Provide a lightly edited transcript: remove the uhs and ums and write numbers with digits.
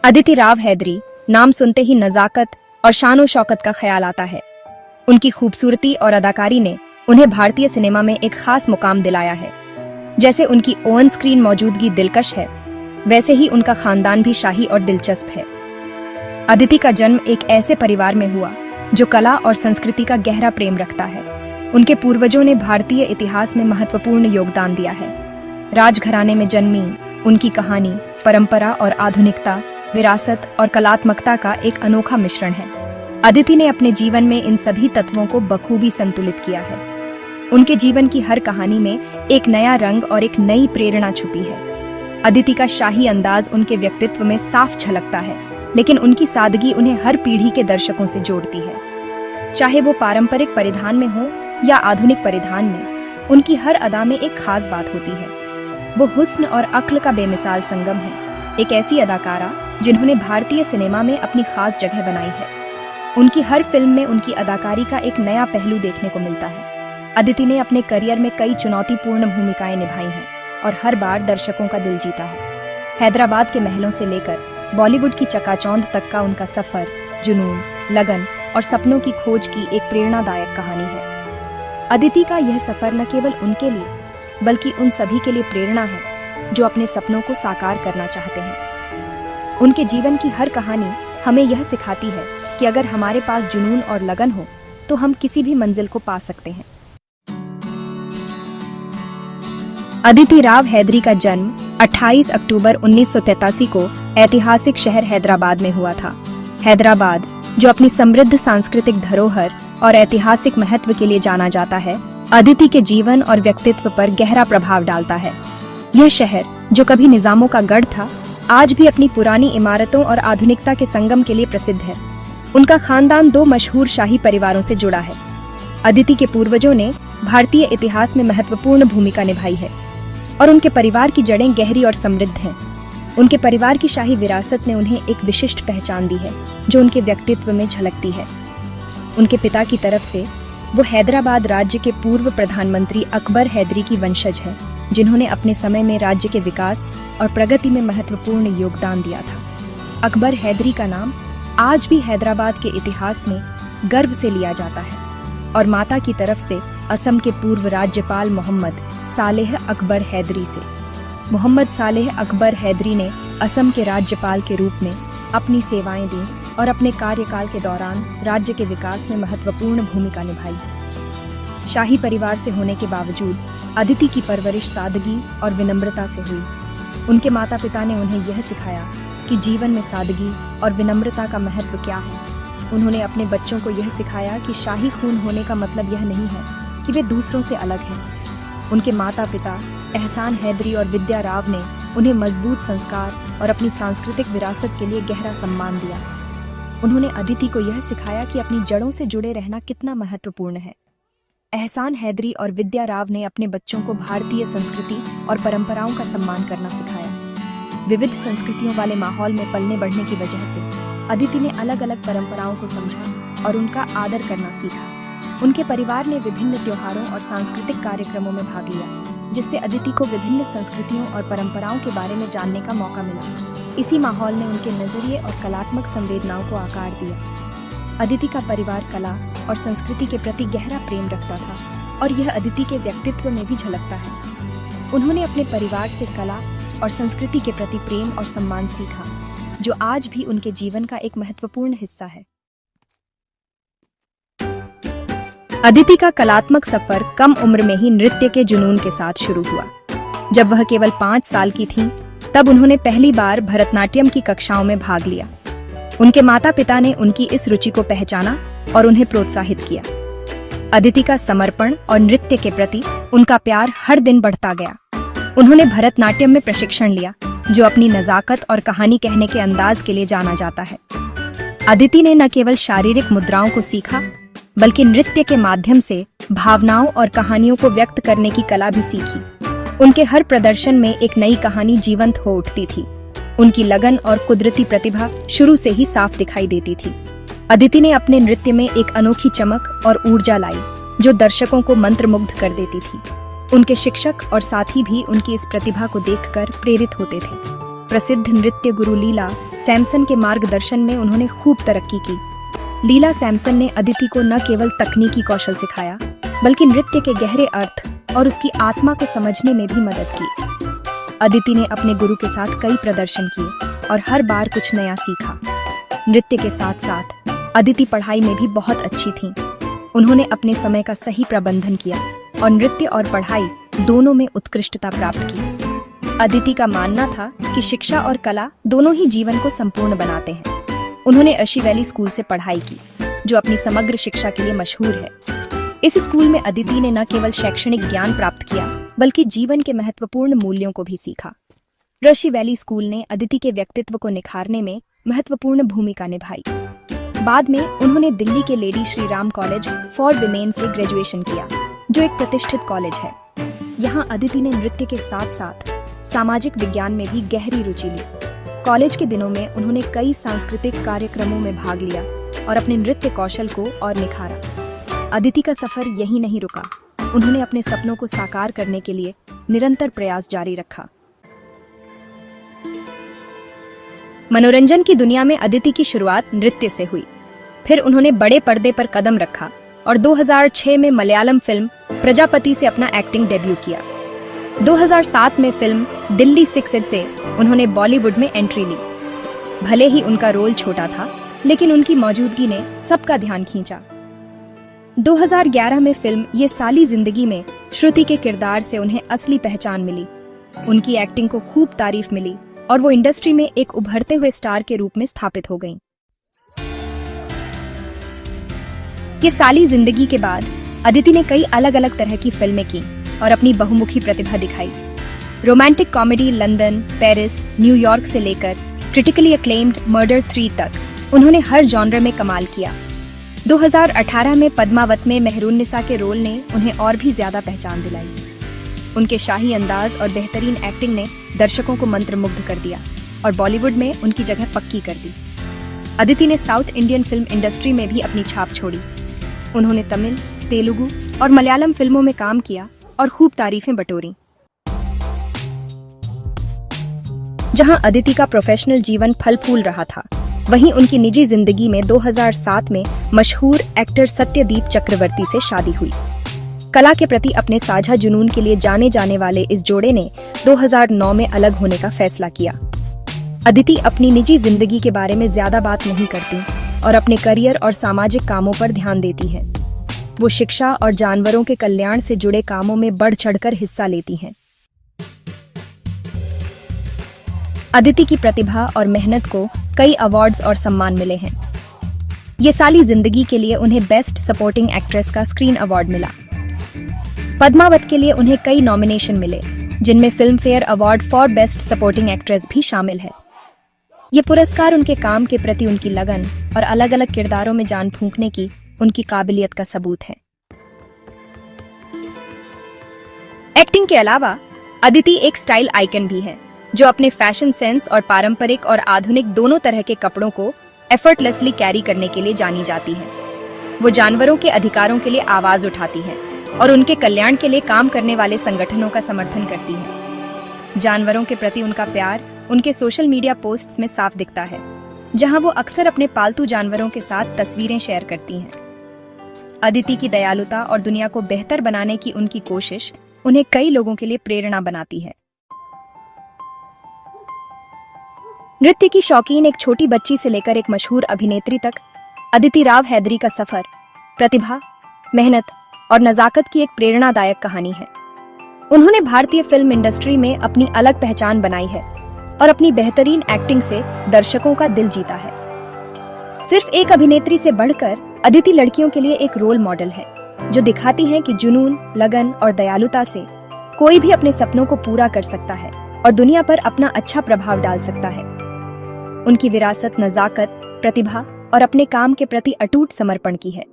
अदिति राव हैदरी नाम सुनते ही नजाकत और शान शौकत का ख्याल आता है। उनकी खूबसूरती और अदाकारी ने उन्हें भारतीय सिनेमा में एक खास मुकाम दिलाया है। जैसे उनकी ऑन स्क्रीन मौजूदगी दिलकश है, वैसे ही उनका खानदान भी शाही और दिलचस्प है। अदिति का जन्म एक ऐसे परिवार में हुआ जो कला और संस्कृति का गहरा प्रेम रखता है। उनके पूर्वजों ने भारतीय इतिहास में महत्वपूर्ण योगदान दिया है। राजघराने में जन्मी उनकी कहानी परंपरा और आधुनिकता, विरासत और कलात्मकता का एक अनोखा मिश्रण है। अदिति ने अपने जीवन में इन सभी तत्वों को बखूबी संतुलित किया है। उनके जीवन की हर कहानी में एक नया रंग और एक नई प्रेरणा छुपी है। अदिति का शाही अंदाज उनके व्यक्तित्व में साफ झलकता है, लेकिन उनकी सादगी उन्हें हर पीढ़ी के दर्शकों से जोड़ती है। चाहे वो पारंपरिक परिधान में हो या आधुनिक परिधान में, उनकी हर अदा में एक खास बात होती है। वो हुस्न और अक्ल का बेमिसाल संगम है। एक ऐसी अदाकारा जिन्होंने भारतीय सिनेमा में अपनी खास जगह बनाई है। उनकी हर फिल्म में उनकी अदाकारी का एक नया पहलू देखने को मिलता है। अदिति ने अपने करियर में कई चुनौतीपूर्ण भूमिकाएं निभाई हैं और हर बार दर्शकों का दिल जीता है। हैदराबाद के महलों से लेकर बॉलीवुड की चकाचौंध तक का उनका सफर, जुनून, लगन और सपनों की खोज की एक प्रेरणादायक कहानी है। अदिति का यह सफर न केवल उनके लिए बल्कि उन सभी के लिए प्रेरणा है जो अपने सपनों को साकार करना चाहते हैं। उनके जीवन की हर कहानी हमें यह सिखाती है कि अगर हमारे पास जुनून और लगन हो तो हम किसी भी मंजिल को पा सकते हैं। अदिति राव हैदरी का जन्म 28 अक्टूबर 1983 को ऐतिहासिक शहर हैदराबाद में हुआ था। हैदराबाद, जो अपनी समृद्ध सांस्कृतिक धरोहर और ऐतिहासिक महत्व के लिए जाना जाता है, अदिति के जीवन और व्यक्तित्व पर गहरा प्रभाव डालता है। यह शहर, जो कभी निजामों का गढ़ था, आज भी अपनी पुरानी इमारतों और आधुनिकता के संगम के लिए प्रसिद्ध है। उनका खानदान दो मशहूर शाही परिवारों से जुड़ा है। अदिति के पूर्वजों ने भारतीय इतिहास में महत्वपूर्ण भूमिका निभाई है और उनके परिवार की जड़ें गहरी और समृद्ध हैं। उनके परिवार की शाही विरासत ने उन्हें एक विशिष्ट पहचान दी है जो उनके व्यक्तित्व में झलकती है। उनके पिता की तरफ से वो हैदराबाद राज्य के पूर्व प्रधानमंत्री अकबर हैदरी की वंशज है, जिन्होंने अपने समय में राज्य के विकास और प्रगति में महत्वपूर्ण योगदान दिया था। अकबर हैदरी का नाम आज भी हैदराबाद के इतिहास में गर्व से लिया जाता है और माता की तरफ से असम के पूर्व राज्यपाल मोहम्मद सालेह अकबर हैदरी से। मोहम्मद सालेह अकबर हैदरी ने असम के राज्यपाल के रूप में अपनी सेवाएं दी और अपने कार्यकाल के दौरान राज्य के विकास में महत्वपूर्ण भूमिका निभाई। शाही परिवार से होने के बावजूद अदिति की परवरिश सादगी और विनम्रता से हुई। उनके माता पिता ने उन्हें यह सिखाया कि जीवन में सादगी और विनम्रता का महत्व क्या है। उन्होंने अपने बच्चों को यह सिखाया कि शाही खून होने का मतलब यह नहीं है कि वे दूसरों से अलग हैं। उनके माता पिता एहसान हैदरी और विद्या राव ने उन्हें मजबूत संस्कार और अपनी सांस्कृतिक विरासत के लिए गहरा सम्मान दिया। उन्होंने अदिति को यह सिखाया कि अपनी जड़ों से जुड़े रहना कितना महत्वपूर्ण है। एहसान हैदरी और विद्या राव ने अपने बच्चों को भारतीय संस्कृति और परंपराओं का सम्मान करना सिखाया। विविध संस्कृतियों वाले माहौल में पलने बढ़ने की वजह से अदिति ने अलग अलग परंपराओं को समझा और उनका आदर करना सीखा। उनके परिवार ने विभिन्न त्योहारों और सांस्कृतिक कार्यक्रमों में भाग लिया, जिससे अदिति को विभिन्न संस्कृतियों और परंपराओं के बारे में जानने का मौका मिला। इसी माहौल ने उनके नजरिए और कलात्मक संवेदनाओं को आकार दिया। अदिति का परिवार कला और संस्कृति के प्रति गहरा प्रेम रखता था और यह अदिति के व्यक्तित्व में भी झलकता है। उन्होंने अपने परिवार से कला और संस्कृति के प्रति प्रेम और सम्मान सीखा, जो आज भी उनके जीवन का एक महत्वपूर्ण हिस्सा है। अदिति का कलात्मक सफर कम उम्र में ही नृत्य के जुनून के साथ शुरू हुआ। जब वह केवल 5 साल की थीं, तब उन्होंने पहली बार भरतनाट्यम की कक्षाओं में भाग लिया। उनके माता पिता ने उनकी इस रुचि को पहचाना और उन्हें प्रोत्साहित किया। अदिति का समर्पण और नृत्य के प्रति उनका प्यार हर दिन बढ़ता गया। उन्होंने भरतनाट्यम में प्रशिक्षण लिया, जो अपनी नजाकत और कहानी कहने के अंदाज के लिए जाना जाता है। अदिति ने न केवल शारीरिक मुद्राओं को सीखा, बल्कि नृत्य के माध्यम से भावनाओं और कहानियों को व्यक्त करने की कला भी सीखी। उनके हर प्रदर्शन में एक नई कहानी जीवंत हो उठती थी। उनकी लगन और कुदरती प्रतिभा शुरू से ही साफ दिखाई देती थी। अदिति ने अपने नृत्य में एक अनोखी चमक और ऊर्जा लाई, जो दर्शकों को मंत्रमुग्ध कर देती थी। उनके शिक्षक और साथी भी उनकी इस प्रतिभा को देखकर प्रेरित होते थे। प्रसिद्ध नृत्य गुरु लीला सैमसन के मार्गदर्शन में उन्होंने खूब तरक्की की। लीला सैमसन ने अदिति को न केवल तकनीकी कौशल सिखाया, बल्कि नृत्य के गहरे अर्थ और उसकी आत्मा को समझने में भी मदद की। अदिति ने अपने गुरु के साथ कई प्रदर्शन किए और हर बार कुछ नया सीखा। नृत्य के साथ साथ अदिति पढ़ाई में भी बहुत अच्छी थीं। उन्होंने अपने समय का सही प्रबंधन किया और नृत्य और पढ़ाई दोनों में उत्कृष्टता प्राप्त की। अदिति का मानना था कि शिक्षा और कला दोनों ही जीवन को संपूर्ण बनाते हैं। उन्होंने अर्शी वैली स्कूल से पढ़ाई की, जो अपनी समग्र शिक्षा के लिए मशहूर है। इस स्कूल में अदिति ने न केवल शैक्षणिक ज्ञान प्राप्त किया, बल्कि जीवन के महत्वपूर्ण मूल्यों को भी सीखा। अर्शी वैली स्कूल ने अदिति के व्यक्तित्व को निखारने में महत्वपूर्ण भूमिका निभाई। बाद में उन्होंने दिल्ली के lady Shri Ram college for women से ग्रेजुएशन किया, जो एक प्रतिष्ठित कॉलेज है। यहाँ अदिति ने नृत्य के साथ साथ सामाजिक विज्ञान में भी गहरी रुचि ली। कॉलेज के दिनों में उन्होंने कई सांस्कृतिक कार्यक्रमों में भाग लिया और अपने नृत्य कौशल को और निखारा। अदिति का सफर यहीं नहीं रुका। उन्होंने अपने सपनों को साकार करने के लिए निरंतर प्रयास जारी रखा। मनोरंजन की दुनिया में अदिति की शुरुआत नृत्य से हुई। फिर उन्होंने बड़े पर्दे पर कदम रखा और 2006 में मलयालम फिल्म प्रजापति से अपना एक्टिंग डेब्यू किया। 2007 में फिल्म दिल्ली 6 से उन्होंने बॉलीवुड में एंट्री ली। भले ही उनका रोल छोटा था, लेकिन उनकी मौजूदगी ने सबका ध्यान खींचा। 2011 में फिल्म ये साली जिंदगी में श्रुति के किरदार से उन्हें असली पहचान मिली। उनकी एक्टिंग को खूब तारीफ मिली और वो इंडस्ट्री में एक उभरते हुए स्टार के रूप में स्थापित हो गईं। ये साली जिंदगी के बाद अदिति ने कई अलग अलग तरह की फिल्में की और अपनी बहुमुखी प्रतिभा दिखाई। Romantic comedy London, Paris, New York से लेकर क्रिटिकली अक्लेम्ड मर्डर 3 तक उन्होंने हर जॉनर में कमाल किया। 2018 में पद्मावत में मेहरुन्निसा के रोल ने उन्हें और भी ज्यादा पहचान दिलाई। उनके शाही अंदाज और बेहतरीन एक्टिंग ने दर्शकों को मंत्रमुग्ध कर दिया और बॉलीवुड में उनकी जगह पक्की कर दी। अदिति ने साउथ इंडियन फिल्म इंडस्ट्री में भी अपनी छाप छोड़ी। उन्होंने तमिल, तेलुगु और मलयालम फिल्मों में काम किया और खूब तारीफें बटोरी। जहां अदिति का प्रोफेशनल जीवन फल फूल रहा था, वहीं उनकी निजी जिंदगी में 2007 में मशहूर एक्टर सत्यदीप चक्रवर्ती से शादी हुई। कला के प्रति अपने साझा जुनून के लिए जाने जाने वाले इस जोड़े ने 2009 में अलग होने का फैसला किया। अदिति अपनी निजी जिंदगी के बारे में ज्यादा बात नहीं करती और अपने करियर और सामाजिक कामों पर ध्यान देती हैं। वो शिक्षा और जानवरों के कल्याण से जुड़े कामों में बढ़ चढ़कर हिस्सा लेती हैं। अदिति की प्रतिभा और मेहनत को कई अवार्ड्स और सम्मान मिले हैं। ये साली जिंदगी के लिए उन्हें बेस्ट सपोर्टिंग एक्ट्रेस का स्क्रीन अवार्ड मिला। पद्मावत के लिए उन्हें कई नॉमिनेशन मिले, जिनमें film fair award for best supporting actress भी शामिल है। ये पुरस्कार उनके काम के प्रति उनकी लगन और अलग अलग किरदारों में जान फूंकने की उनकी काबिलियत का सबूत है। एक्टिंग के अलावा अदिति एक स्टाइल आइकन भी है, जो अपने फैशन सेंस और पारंपरिक और आधुनिक दोनों तरह के कपड़ों को एफर्टलेसली कैरी करने के लिए जानी जाती है। वो जानवरों के अधिकारों के लिए आवाज उठाती है और उनके कल्याण के लिए काम करने वाले संगठनों का समर्थन करती है। जानवरों के प्रति उनका प्यार उनके सोशल मीडिया पोस्ट्स में साफ दिखता है, जहां वो अक्सर अपने पालतू जानवरों के साथ तस्वीरें शेयर करती हैं। अदिति की दयालुता और दुनिया को बेहतर बनाने की उनकी कोशिश उन्हें कई लोगों के लिए प्रेरणा बनाती है। नृत्य की शौकीन एक छोटी बच्ची से लेकर एक मशहूर अभिनेत्री तक, अदिति राव हैदरी का सफर प्रतिभा, मेहनत और नजाकत की एक प्रेरणादायक कहानी है। उन्होंने भारतीय फिल्म इंडस्ट्री में अपनी अलग पहचान बनाई है और अपनी बेहतरीन एक्टिंग से दर्शकों का दिल जीता है। सिर्फ एक अभिनेत्री से बढ़कर अदिति लड़कियों के लिए एक रोल मॉडल है, जो दिखाती हैं कि जुनून, लगन और दयालुता से कोई भी अपने सपनों को पूरा कर सकता है और दुनिया पर अपना अच्छा प्रभाव डाल सकता है। उनकी विरासत नजाकत, प्रतिभा और अपने काम के प्रति अटूट समर्पण की है।